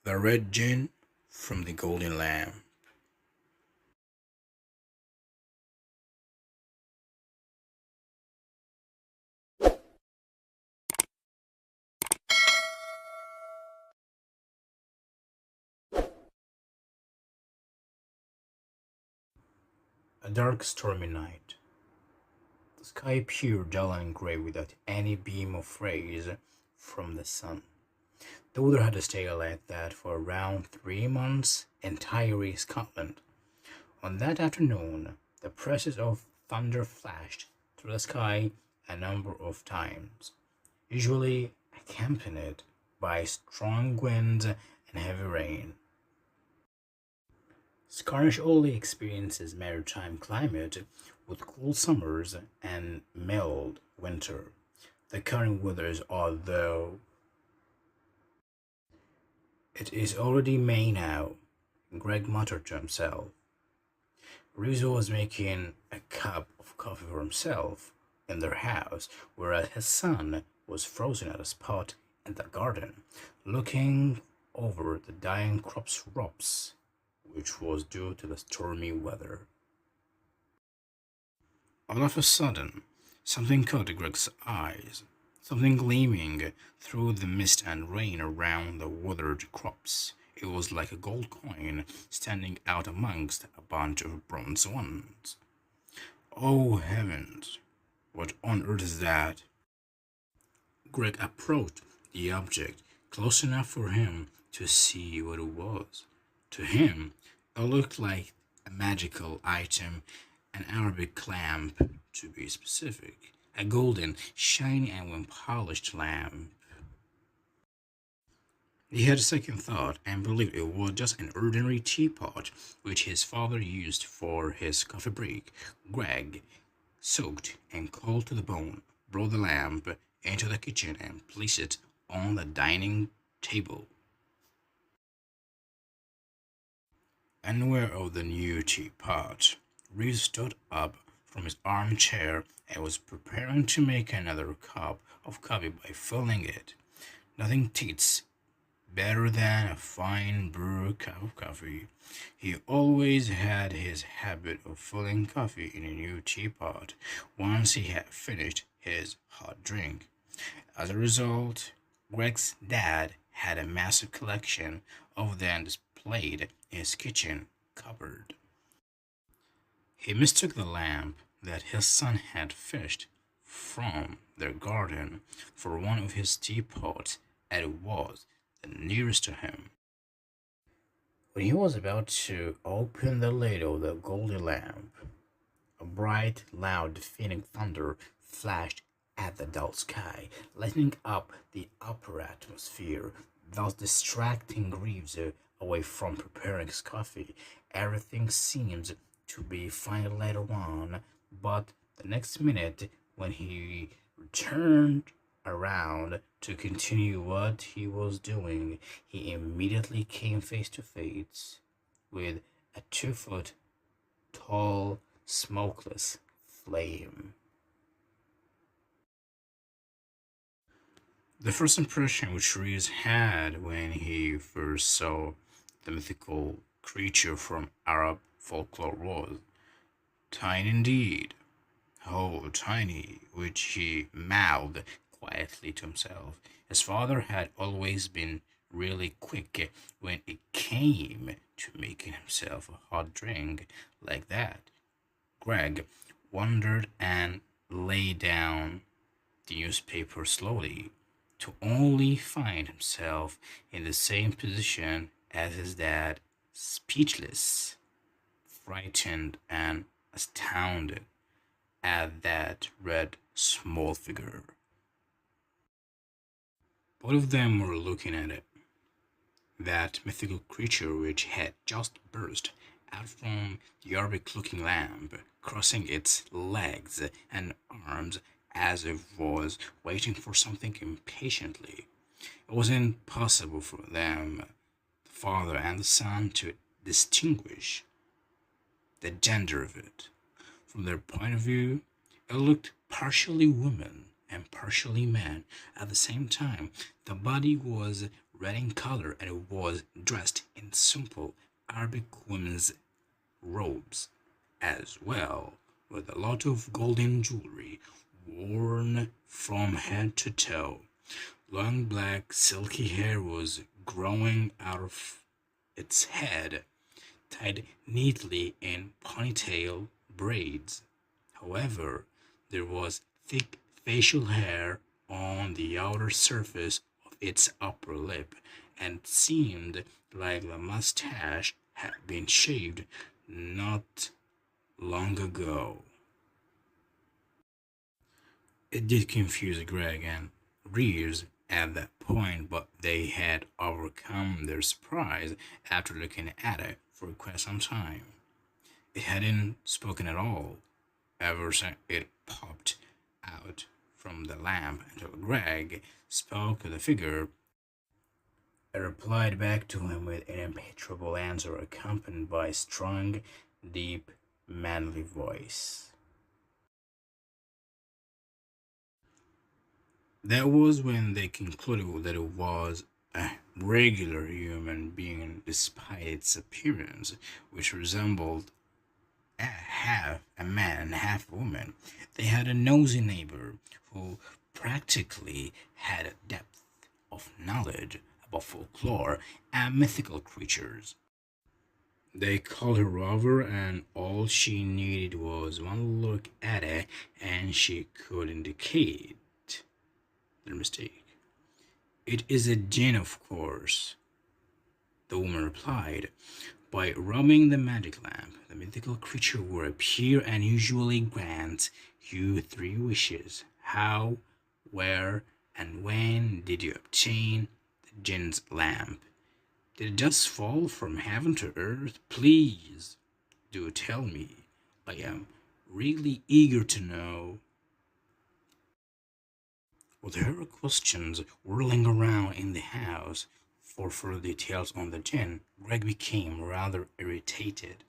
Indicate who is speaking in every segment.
Speaker 1: The red gin from the golden lamp. A dark, stormy night. The sky pure, dull, and grey without any beam of rays from the sun. The weather had stayed like that for around 3 months in Tiree, Scotland. On that afternoon, the presence of thunder flashed through the sky a number of times, usually accompanied by strong winds and heavy rain. Scottish only experiences maritime climate with cool summers and mild winter. The current weathers are though it is already May now, Greg muttered to himself. Rizzo was making a cup of coffee for himself in their house, whereas his son was frozen at a spot in the garden, looking over the dying crops, which was due to the stormy weather. All of a sudden, something caught Greg's eyes, something gleaming through the mist and rain around the withered crops. It was like a gold coin standing out amongst a bunch of bronze ones. Oh heavens, what on earth is that? Greg approached the object close enough for him to see what it was. To him, it looked like a magical item, an Arabic lamp to be specific, a golden, shiny and well-polished lamp. He had a second thought and believed it was just an ordinary teapot which his father used for his coffee break. Greg, soaked and cold to the bone, brought the lamp into the kitchen and placed it on the dining table. Unaware of the new teapot, Reese stood up from his armchair and was preparing to make another cup of coffee by filling it. Nothing tastes better than a fine brew cup of coffee. He always had his habit of filling coffee in a new teapot once he had finished his hot drink. As a result, Greg's dad had a massive collection of them displayed in his kitchen cupboard. He mistook the lamp that his son had fished from their garden for one of his teapots, and it was the nearest to him. When he was about to open the lid of the golden lamp, a bright, loud, defeating thunder flashed at the dull sky, lighting up the upper atmosphere, thus distracting Greaves away from preparing his coffee. Everything seemed to be fine later on, but the next minute, when he returned around to continue what he was doing, he immediately came face to face with a 2 foot tall, smokeless flame. The first impression which Reese had when he first saw the mythical creature from Arab folklore was tiny indeed. Oh, tiny, which he mouthed quietly to himself. His father had always been really quick when it came to making himself a hot drink like that. Greg wondered and lay down the newspaper slowly, to only find himself in the same position as his dad, speechless, frightened, and astounded at that red small figure. Both of them were looking at it, that mythical creature which had just burst out from the Arabic looking lamp, crossing its legs and arms as if it was waiting for something impatiently. It was impossible for them, the father and the son, to distinguish the gender of it. From their point of view, it looked partially woman and partially man. At the same time, the body was red in color and it was dressed in simple Arabic women's robes as well, with a lot of golden jewelry worn from head to toe. Long black silky hair was growing out of its head, tied neatly in ponytail braids. However, there was thick facial hair on the outer surface of its upper lip, and it seemed like the mustache had been shaved not long ago. It did confuse Greg and Reeves at that point, but they had overcome their surprise after looking at it for quite some time. It hadn't spoken at all ever since it popped out from the lamp until Greg spoke to the figure. It replied back to him with an impenetrable answer accompanied by a strong, deep, manly voice. That was when they concluded that it was a regular human being despite its appearance, which resembled half a man and half a woman. They had a nosy neighbor who practically had a depth of knowledge about folklore and mythical creatures. They called her Rover, and all she needed was one look at it, and she could indicate their mistake. It is a jinn, of course, the woman replied. By rubbing the magic lamp, the mythical creature will appear and usually grant you three wishes. How, where, and when did you obtain the jinn's lamp? Did it just fall from heaven to earth? Please, do tell me. I am really eager to know. With her questions whirling around in the house for further details on the jinn, Greg became rather irritated.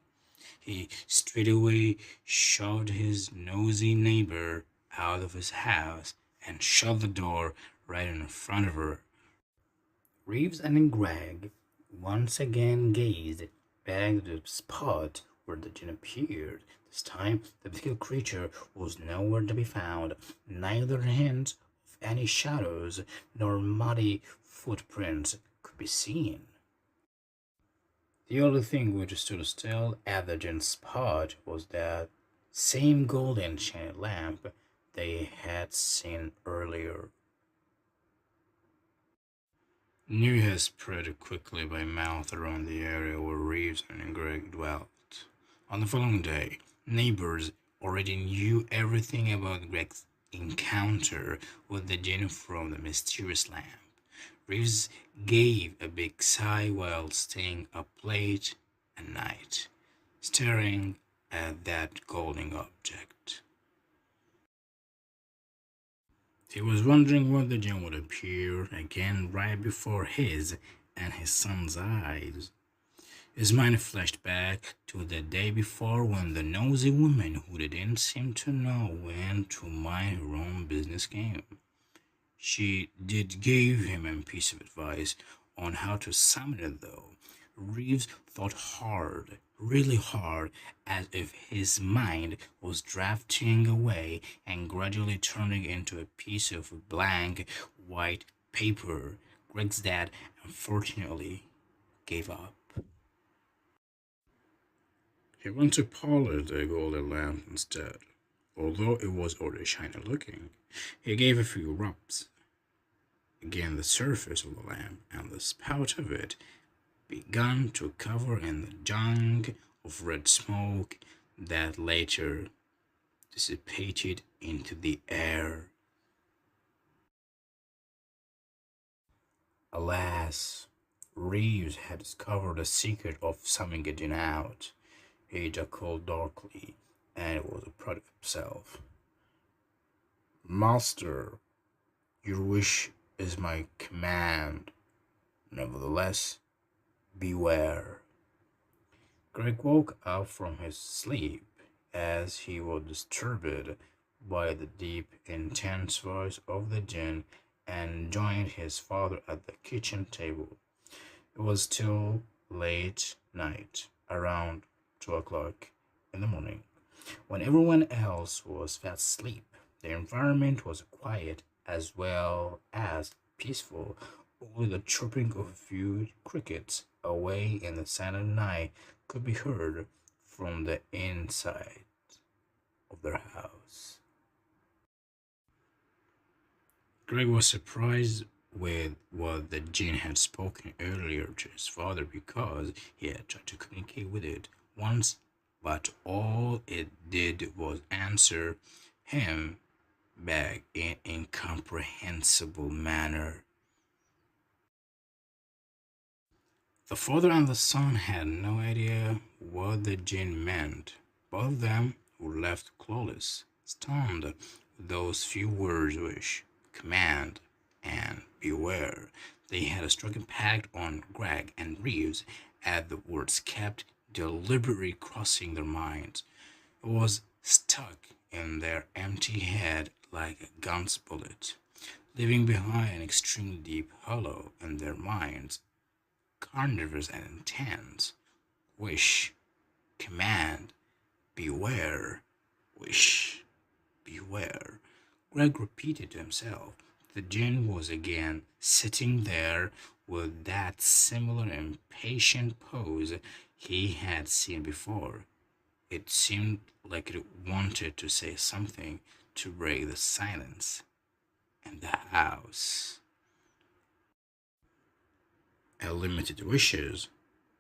Speaker 1: He straightway shoved his nosy neighbor out of his house and shut the door right in front of her. Reeves and Greg once again gazed back at the spot where the jinn appeared. This time, the mythical creature was nowhere to be found, neither hint of any shadows nor muddy footprints could be seen. The only thing which stood still at the giant's spot was that same golden shiny lamp they had seen earlier. News had spread quickly by mouth around the area where Reeves and Greg dwelt. On the following day, neighbors already knew everything about Greg's encounter with the jinn from the mysterious lamp. Reeves gave a big sigh while staying up late at night, staring at that golden object. He was wondering when the jinn would appear again right before his and his son's eyes. His mind flashed back to the day before when the nosy woman who didn't seem to know when to mind her own business came. She did give him a piece of advice on how to summon it, though. Reeves thought hard, really hard, as if his mind was drafting away and gradually turning into a piece of blank white paper. Greg's dad, unfortunately, gave up. He went to polish the golden lamp instead, although it was already shiny looking. He gave a few rubs. Again, the surface of the lamp and the spout of it began to cover in the junk of red smoke that later dissipated into the air. Alas, Reeves had discovered the secret of summoning it out. He chuckled darkly and was proud of himself. Master, your wish is my command. Nevertheless, beware. Greg woke up from his sleep as he was disturbed by the deep, intense voice of the jinn and joined his father at the kitchen table. It was still late night, around 2 o'clock in the morning, when everyone else was fast asleep. The environment was quiet as well as peaceful. Only the chirping of a few crickets away in the silent night could be heard from the inside of their house. Greg was surprised with what the jinn had spoken earlier to his father because he had tried to communicate with it once, but all it did was answer him back in incomprehensible manner. The father and the son had no idea what the jinn meant. Both of them were left clueless, stunned with those few words wish, command, and beware. They had a strong impact on Greg and Reeves as the words kept deliberately crossing their minds. It was stuck in their empty head like a gun's bullet, leaving behind an extremely deep hollow in their minds, carnivorous and intense. Wish, command, beware, wish, beware. Greg repeated to himself. The jinn was again sitting there with that similar impatient pose he had seen before. It seemed like it wanted to say something to break the silence in the house. Had limited wishes.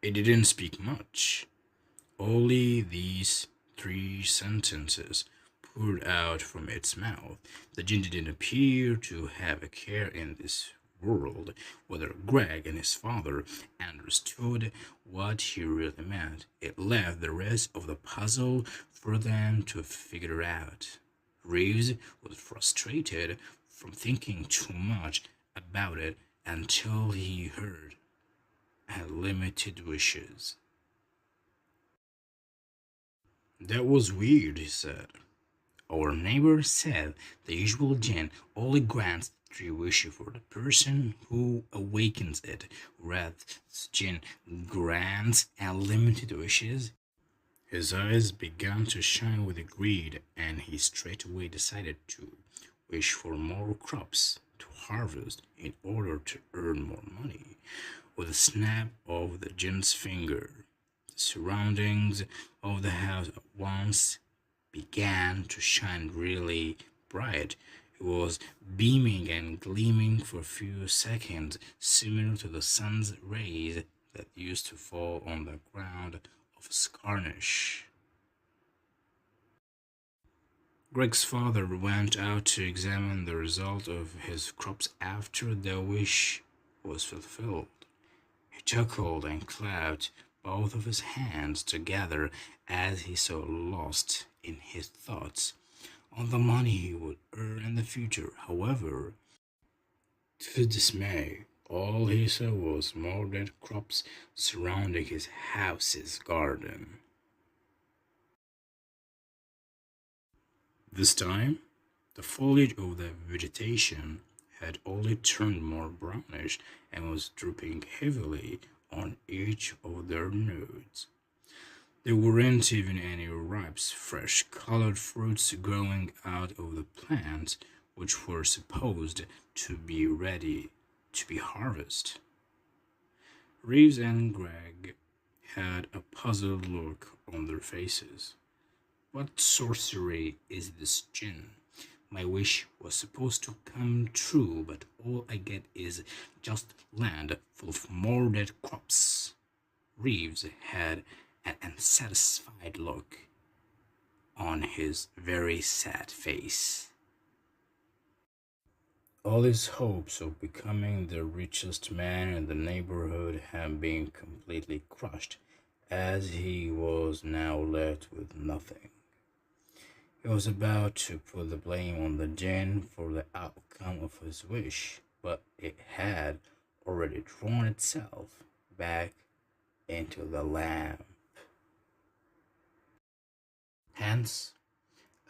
Speaker 1: It didn't speak much. Only these three sentences poured out from its mouth. The jinn didn't appear to have a care in this world whether Greg and his father understood what he really meant. It left the rest of the puzzle for them to figure out. Reeves was frustrated from thinking too much about it until he heard had limited wishes. That was weird, he said. Our neighbor said the usual jinn only grants three wishes for the person who awakens it, whereas this jinn grants unlimited wishes. His eyes began to shine with greed, and he straightway decided to wish for more crops to harvest in order to earn more money. With a snap of the jinn's finger, the surroundings of the house at once began to shine really bright. It was beaming and gleaming for a few seconds, similar to the sun's rays that used to fall on the ground of Scarnish. Greg's father went out to examine the result of his crops after the wish was fulfilled. He chuckled and clapped both of his hands together as he so lost in his thoughts on the money he would earn in the future. However, to his dismay, all he saw was more dead crops surrounding his house's garden. This time, the foliage of the vegetation had only turned more brownish and was drooping heavily on each of their nodes. There weren't even any ripe, fresh colored fruits growing out of the plants, which were supposed to be ready to be harvested. Reeves and Greg had a puzzled look on their faces. What sorcery is this gin? My wish was supposed to come true, but all I get is just land full of more dead crops. Reeves had an unsatisfied look on his very sad face. All his hopes of becoming the richest man in the neighborhood had been completely crushed, as he was now left with nothing. He was about to put the blame on the jinn for the outcome of his wish, but it had already drawn itself back into the lamp. Hence,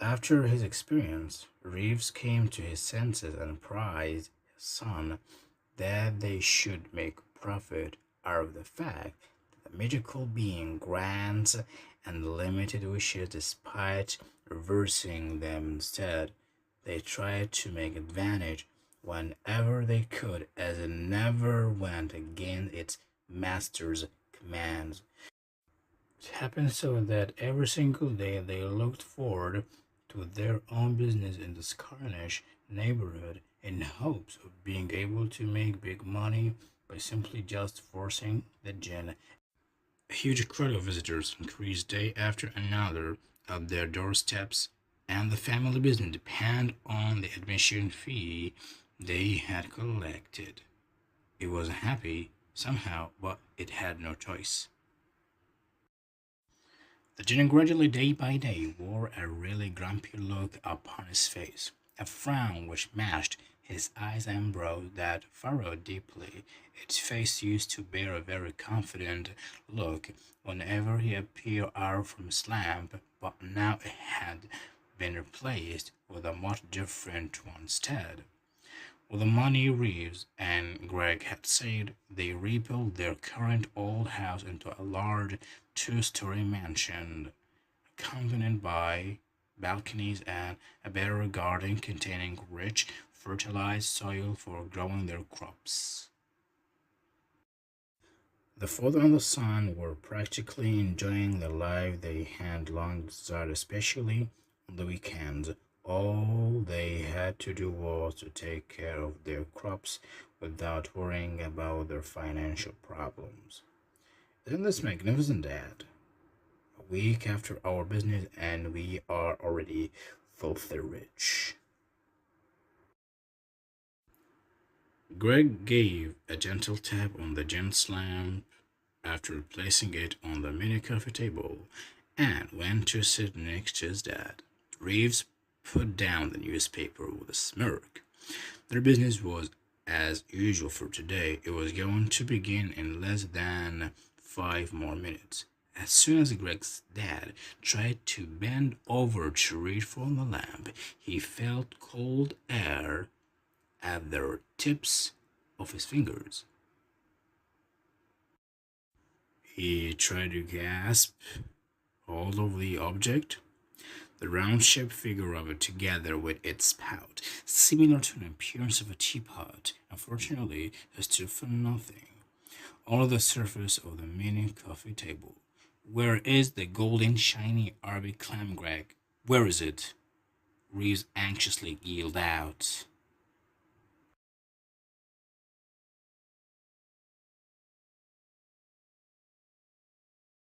Speaker 1: After his experience, Reeves came to his senses and advised his son that they should make profit out of the fact that the magical being grants unlimited wishes despite reversing them. Instead, they tried to make advantage whenever they could, as it never went against its master's commands. It happened so that every single day they looked forward to their own business in the Scarnish neighborhood in hopes of being able to make big money by simply just forcing the gin. A huge crowd of visitors increased day after another at their doorsteps, and the family business depended on the admission fee they had collected. It was happy somehow, but it had no choice. The genie gradually, day by day, wore a really grumpy look upon his face, a frown which matched his eyes and brows that furrowed deeply. Its face used to bear a very confident look whenever he appeared out from his lamp, but now it had been replaced with a much different one instead. With the money Reeves and Greg had saved, they rebuilt their current old house into a large two-story mansion, accompanied by balconies and a better garden containing rich, fertilized soil for growing their crops. The father and the son were practically enjoying the life they had long desired, especially on the weekends. All they had to do was to take care of their crops without worrying about their financial problems. Isn't this magnificent, Dad? A week after our business, and we are already filthy rich. Greg gave a gentle tap on the gent's lamp after placing it on the mini coffee table and went to sit next to his dad. Reeves put down the newspaper with a smirk. Their business was as usual for today. It was going to begin in less than 5 more minutes. As soon as Greg's dad tried to bend over to read from the lamp, he felt cold air at the tips of his fingers. He tried to grasp hold of the object, the round-shaped figure of it, together with its spout, similar to an appearance of a teapot. Unfortunately, it stood for nothing. On the surface of the mini coffee table. Where is the golden, shiny Arabic clam, Greg? Where is it? Reeves anxiously yelled out.